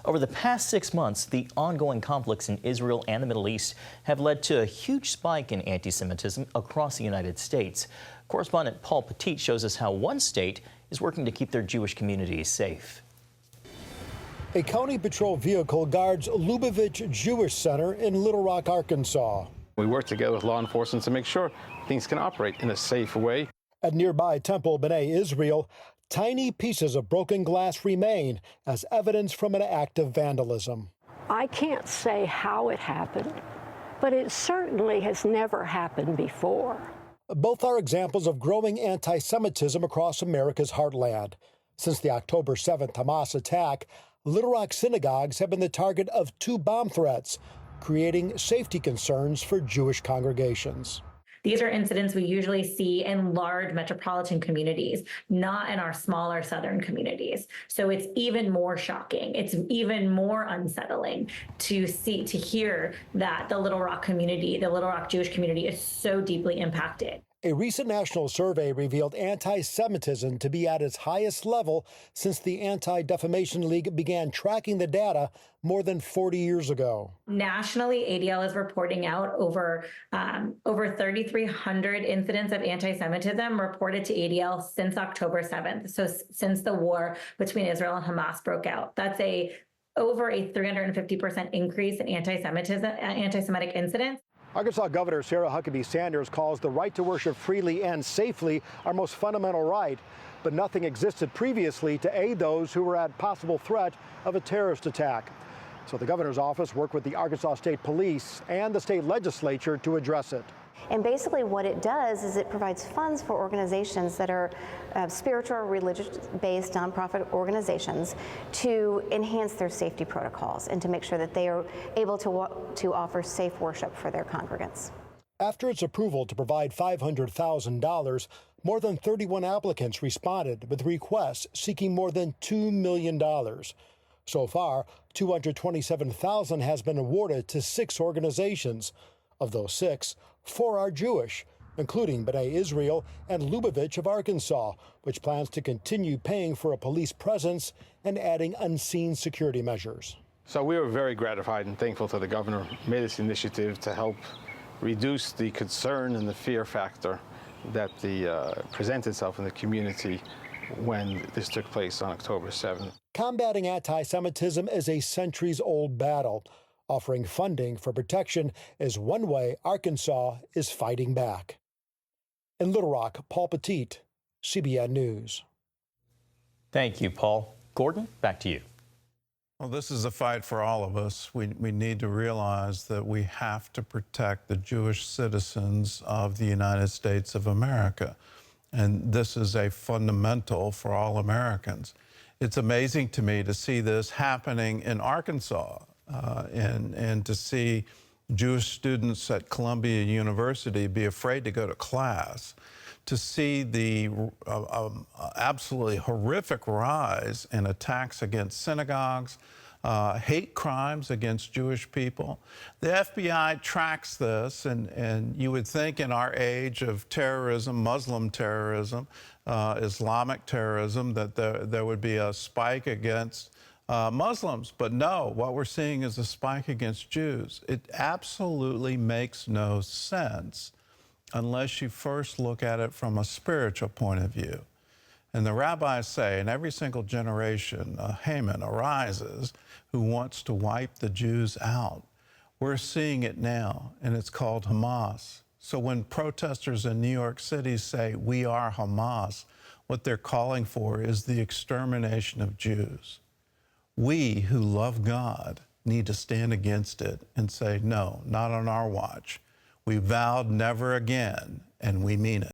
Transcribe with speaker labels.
Speaker 1: Over the past 6 months, the ongoing conflicts in Israel and the Middle East have led to a huge spike in anti-Semitism across the United States. Correspondent Paul Petitte shows us how one state is working to keep their Jewish communities safe.
Speaker 2: A county patrol vehicle guards Lubavitch Jewish Center in Little Rock, Arkansas.
Speaker 3: We work together with law enforcement to make sure things can operate in a safe way.
Speaker 2: At nearby Temple B'nai Israel, tiny pieces of broken glass remain as evidence from an act of vandalism.
Speaker 4: I can't say how it happened, but it certainly has never happened before.
Speaker 2: Both are examples of growing anti-Semitism across America's heartland. Since the October 7th Hamas attack, Little Rock synagogues have been the target of 2 bomb threats, creating safety concerns for Jewish congregations.
Speaker 5: These are incidents we usually see in large metropolitan communities, not in our smaller southern communities. So it's even more shocking. It's even more unsettling to hear that the Little Rock community, the Little Rock Jewish community, is so deeply impacted.
Speaker 2: A recent national survey revealed anti-Semitism to be at its highest level since the Anti-Defamation League began tracking the data more than 40 years ago.
Speaker 5: Nationally, ADL is reporting out over 3,300 incidents of anti-Semitism reported to ADL since October 7th, so since the war between Israel and Hamas broke out. That's over a 350% increase in anti-Semitic incidents.
Speaker 2: Arkansas Governor Sarah Huckabee Sanders calls the right to worship freely and safely our most fundamental right, but nothing existed previously to aid those who were at possible threat of a terrorist attack. So the governor's office worked with the Arkansas State Police and the state legislature to address it.
Speaker 6: And basically what it does is it provides funds for organizations that are spiritual or religious-based nonprofit organizations to enhance their safety protocols and to make sure that they are able to offer safe worship for their congregants.
Speaker 2: After its approval to provide $500,000, more than 31 applicants responded with requests seeking more than $2 million. So far, $227,000 has been awarded to 6 organizations. Of those 6, 4 are Jewish, including B'nai Israel and Lubavitch of Arkansas, which plans to continue paying for a police presence and adding unseen security measures.
Speaker 3: So we were very gratified and thankful to the governor who made this initiative to help reduce the concern and the fear factor that presented itself in the community when this took place on October 7th.
Speaker 2: Combating anti-Semitism is a centuries-old battle. Offering funding for protection is one way Arkansas is fighting back. In Little Rock, Paul Petitte, CBN News.
Speaker 1: Thank you, Paul. Gordon, back to you.
Speaker 7: Well, this is a fight for all of us. We need to realize that we have to protect the Jewish citizens of the United States of America. And this is a fundamental for all Americans. It's amazing to me to see this happening in Arkansas. And to see Jewish students at Columbia University be afraid to go to class, to see the absolutely horrific rise in attacks against synagogues, hate crimes against Jewish people. The FBI tracks this, and you would think in our age of terrorism, Muslim terrorism, Islamic terrorism, that there would be a spike against Muslims, but no, what we're seeing is a spike against Jews. It absolutely makes no sense unless you first look at it from a spiritual point of view. And the rabbis say in every single generation, a Haman arises who wants to wipe the Jews out. We're seeing it now, and it's called Hamas. So when protesters in New York City say, "We are Hamas," what they're calling for is the extermination of Jews. We who love God need to stand against it and say, no, not on our watch. We vowed never again, and we mean it.